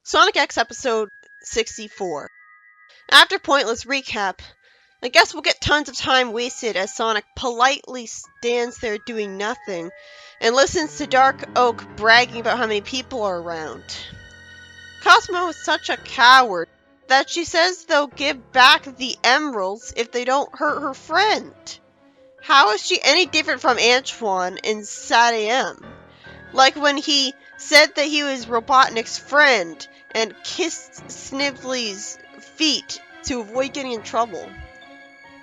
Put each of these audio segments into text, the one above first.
Sonic X episode 64. After pointless recap, I guess we'll get tons of time wasted as Sonic politely stands there doing nothing and listens to Dark Oak bragging about how many people are around. Cosmo is such a coward that she says they'll give back the emeralds if they don't hurt her friend. How is she any different from Antoine in Sad AM? Like when he said that he was Robotnik's friend and kissed Snively's feet to avoid getting in trouble.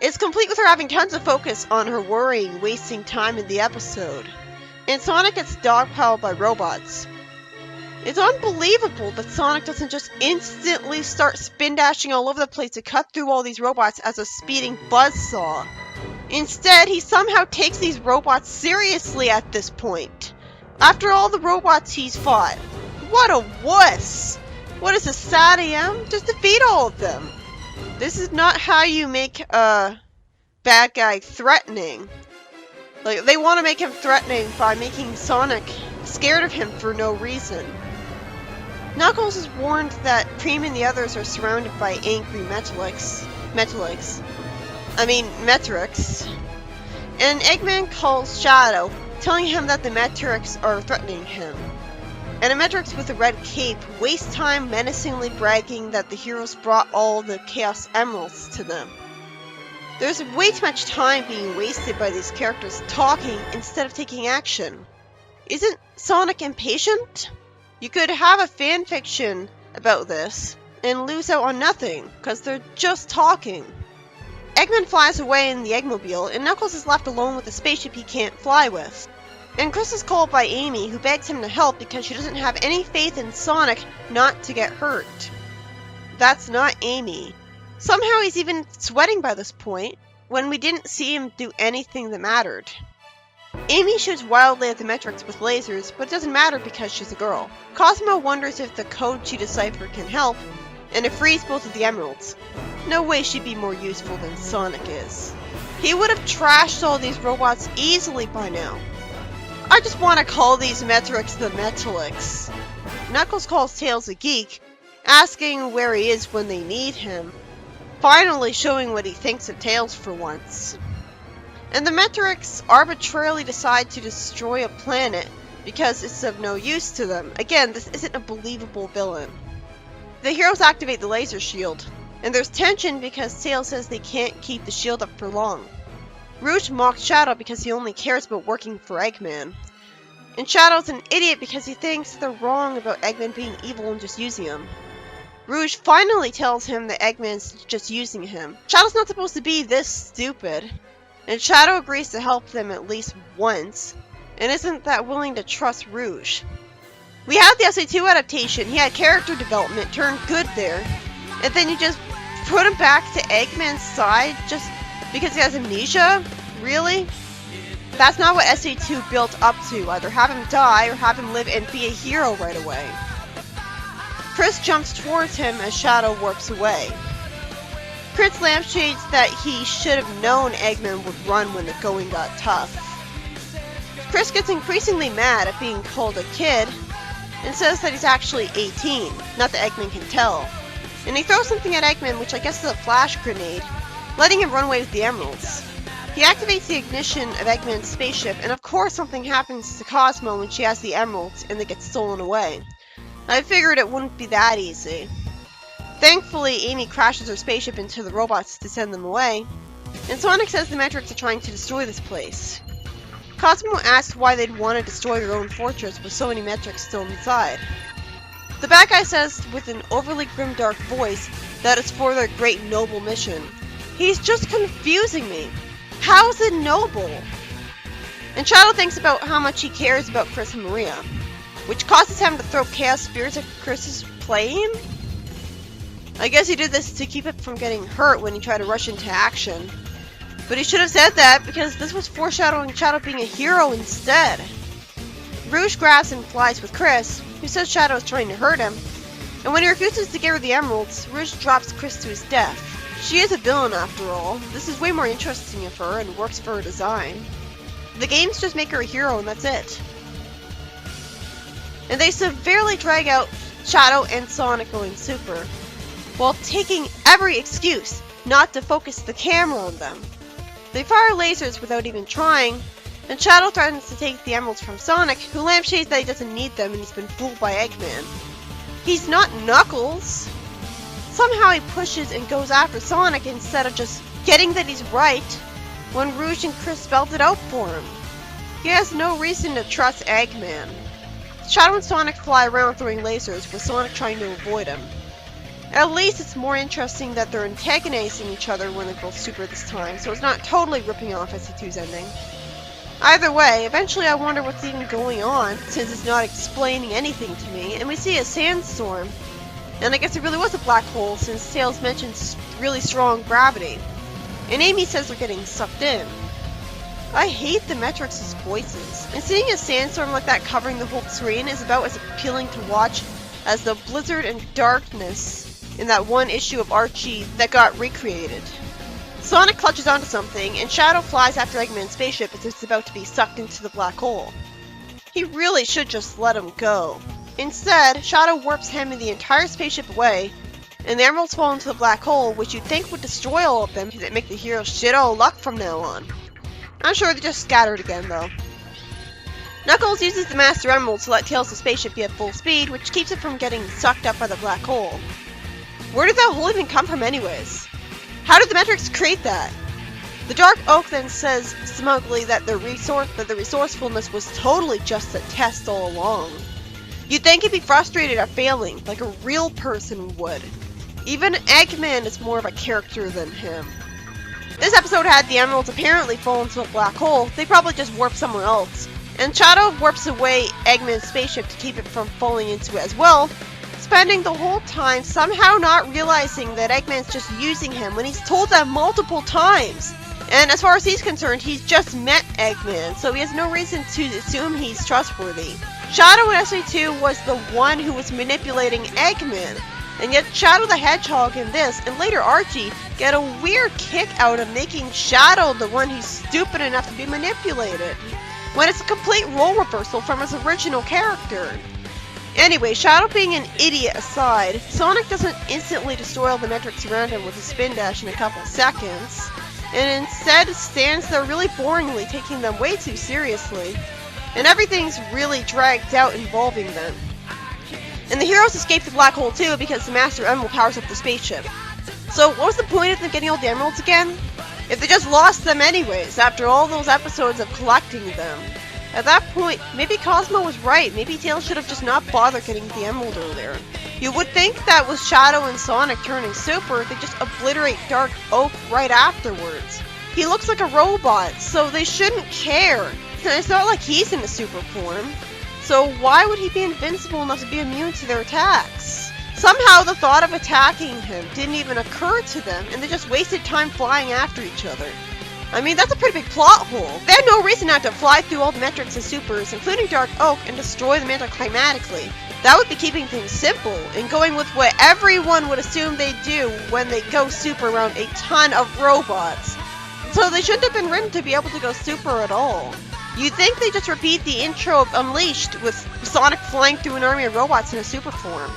It's complete with her having tons of focus on her worrying, wasting time in the episode. And Sonic gets dogpiled by robots. It's unbelievable that Sonic doesn't just instantly start spin dashing all over the place to cut through all these robots as a speeding buzzsaw. Instead, he somehow takes these robots seriously at this point. After all the robots he's fought. What a wuss! What is a Sad AM? Just defeat all of them. This is not how you make a bad guy threatening. Like, they want to make him threatening by making Sonic scared of him for no reason. Knuckles is warned that Cream and the others are surrounded by angry Metarex. And Eggman calls Shadow, telling him that the Metarex are threatening him. And a Metarex with a red cape wastes time menacingly bragging that the heroes brought all the Chaos Emeralds to them. There's way too much time being wasted by these characters talking instead of taking action. Isn't Sonic impatient? You could have a fanfiction about this and lose out on nothing, because they're just talking. Eggman flies away in the Eggmobile, and Knuckles is left alone with a spaceship he can't fly with. And Chris is called by Amy, who begs him to help because she doesn't have any faith in Sonic not to get hurt. That's not Amy. Somehow he's even sweating by this point, when we didn't see him do anything that mattered. Amy shoots wildly at the Metarex with lasers, but it doesn't matter because she's a girl. Cosmo wonders if the code she deciphered can help, and it frees both of the emeralds. No way she'd be more useful than Sonic is. He would have trashed all these robots easily by now. I just want to call these Metarex the Metalex. Knuckles calls Tails a geek, asking where he is when they need him, finally showing what he thinks of Tails for once. And the Metarex arbitrarily decide to destroy a planet because it's of no use to them. Again, this isn't a believable villain. The heroes activate the laser shield, and there's tension because Tails says they can't keep the shield up for long. Rouge mocks Shadow because he only cares about working for Eggman. And Shadow's an idiot because he thinks they're wrong about Eggman being evil and just using him. Rouge finally tells him that Eggman's just using him. Shadow's not supposed to be this stupid. And Shadow agrees to help them at least once, and isn't that willing to trust Rouge. We had the SA2 adaptation, he had character development, turned good there, and then you just put him back to Eggman's side just because he has amnesia? Really? That's not what SA2 built up to. Either have him die or have him live and be a hero right away. Chris jumps towards him as Shadow warps away. Chris lampshades that he should have known Eggman would run when the going got tough. Chris gets increasingly mad at being called a kid and says that he's actually 18, not that Eggman can tell. And he throws something at Eggman, which I guess is a flash grenade, letting him run away with the emeralds. He activates the ignition of Eggman's spaceship, and of course something happens to Cosmo when she has the emeralds and they get stolen away. I figured it wouldn't be that easy. Thankfully, Amy crashes her spaceship into the robots to send them away, and Sonic says the Metarex are trying to destroy this place. Cosmo asks why they'd want to destroy their own fortress with so many Metarex still inside. The bad guy says with an overly grimdark voice that it's for their great noble mission. He's just confusing me. How is it noble? And Shadow thinks about how much he cares about Chris and Maria, which causes him to throw Chaos Spears at Chris's plane? I guess he did this to keep it from getting hurt when he tried to rush into action. But he should have said that because this was foreshadowing Shadow being a hero instead. Rouge grabs and flies with Chris, who says Shadow is trying to hurt him. And when he refuses to give her the emeralds, Rouge drops Chris to his death. She is a villain after all. This is way more interesting of her and works for her design. The games just make her a hero and that's it. And they severely drag out Shadow and Sonic going super, while taking every excuse not to focus the camera on them. They fire lasers without even trying, and Shadow threatens to take the emeralds from Sonic, who lampshades that he doesn't need them and he's been fooled by Eggman. He's not Knuckles. Somehow he pushes and goes after Sonic instead of just getting that he's right when Rouge and Chris spelled it out for him. He has no reason to trust Eggman. Shadow and Sonic fly around throwing lasers, with Sonic trying to avoid him. At least it's more interesting that they're antagonizing each other when they're both super this time, so it's not totally ripping off SC2's ending. Either way, eventually I wonder what's even going on, since it's not explaining anything to me, and we see a sandstorm. And I guess it really was a black hole, since Tails mentions really strong gravity. And Amy says they're getting sucked in. I hate the Metrex's voices, and seeing a sandstorm like that covering the whole screen is about as appealing to watch as the blizzard and darkness in that one issue of Archie that got recreated. Sonic clutches onto something, and Shadow flies after Eggman's spaceship as it's about to be sucked into the black hole. He really should just let him go. Instead, Shadow warps him and the entire spaceship away, and the emeralds fall into the black hole, which you'd think would destroy all of them to make the heroes shit out of luck from now on. I'm sure they just scattered again, though. Knuckles uses the Master Emerald to let Tails' spaceship be at full speed, which keeps it from getting sucked up by the black hole. Where did that hole even come from anyways? How did the Metarex create that? The Dark Oak then says smugly that the resourcefulness was totally just a test all along. You'd think he'd be frustrated at failing, like a real person would. Even Eggman is more of a character than him. This episode had the emeralds apparently fall into a black hole. They probably just warped somewhere else. And Shadow warps away Eggman's spaceship to keep it from falling into it as well, spending the whole time somehow not realizing that Eggman's just using him when he's told that multiple times. And as far as he's concerned, he's just met Eggman, so he has no reason to assume he's trustworthy. Shadow in SC2 was the one who was manipulating Eggman, and yet Shadow the Hedgehog in this, and later Archie, get a weird kick out of making Shadow the one who's stupid enough to be manipulated, when it's a complete role reversal from his original character. Anyway, Shadow being an idiot aside, Sonic doesn't instantly destroy all the Metarex around him with a spin dash in a couple seconds, and instead stands there really boringly taking them way too seriously, and everything's really dragged out involving them. And the heroes escape the black hole too because the Master Emerald powers up the spaceship. So what was the point of them getting all the emeralds again? If they just lost them anyways, after all those episodes of collecting them. At that point, maybe Cosmo was right. Maybe Tails should have just not bothered getting the emerald earlier. You would think that with Shadow and Sonic turning super, they just obliterate Dark Oak right afterwards. He looks like a robot, so they shouldn't care. It's not like he's in a super form. So why would he be invincible enough to be immune to their attacks? Somehow the thought of attacking him didn't even occur to them, and they just wasted time flying after each other. I mean, that's a pretty big plot hole. They had no reason not to fly through all the Metarex and supers, including Dark Oak, and destroy them anticlimactically. That would be keeping things simple, and going with what everyone would assume they do when they go super around a ton of robots. So they shouldn't have been written to be able to go super at all. You'd think they just repeat the intro of Unleashed with Sonic flying through an army of robots in a super form.